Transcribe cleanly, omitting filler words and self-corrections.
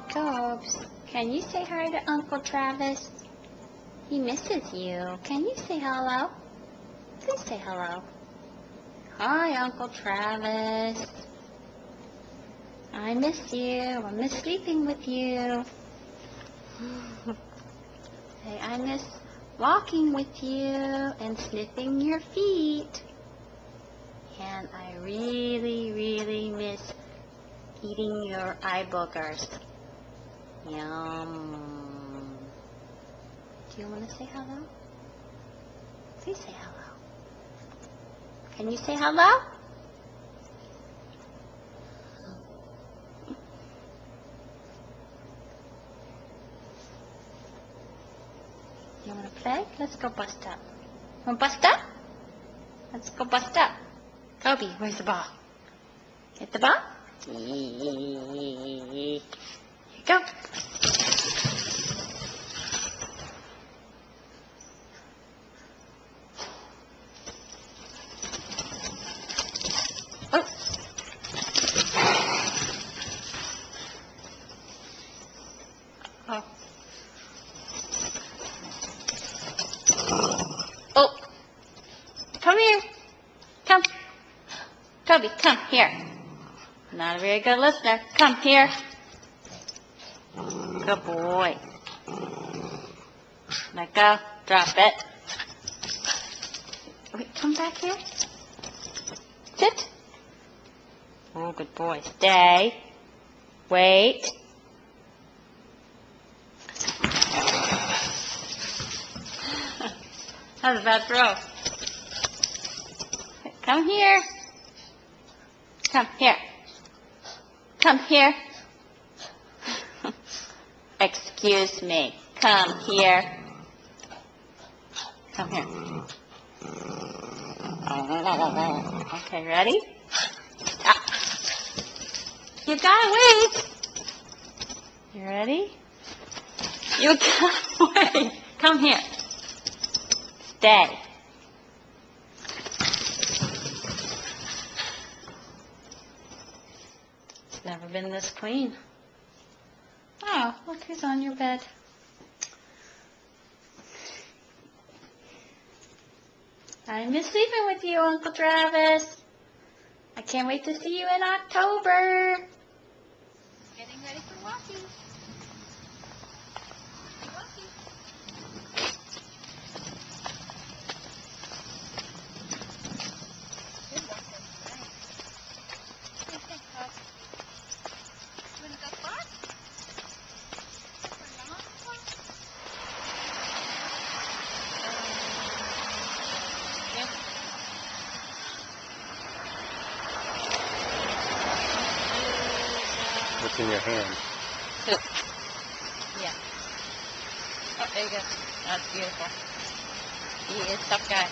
Cobes, can you say hi to Uncle Travis? He misses you. Can you say hello? Please say hello. Hi, Uncle Travis. I miss you. I miss sleeping with you. Say, I miss walking with you and sniffing your feet. And I really, really miss eating your eye boogers. Yum. Do you want to say hello? Please say hello. Can you say hello? You want to play? Let's go bust up. Want to bust up? Let's go bust up. Kobe, where's the ball? Get the ball? Here you go. Oh. Oh. Oh. Come here. Come. Kobe, come here. Not a very good listener. Come here. Good boy. Let go. Drop it. Wait, come back here. Sit. Oh, good boy. Stay. Wait. That was a bad throw. Come here. Come here. Come here. Excuse me. Come here. Come here. Okay, ready? Ah. You gotta wait. You ready? You gotta wait. Come here. Stay. It's never been this clean. Oh, look who's on your bed. I miss sleeping with you, Uncle Travis. I can't wait to see you in October. Getting ready for walking. Walking. Good walking. Nice. You want to go far? What's in your hand? Soup. Yeah. Oh, there you go. That's beautiful. He is a tough guy.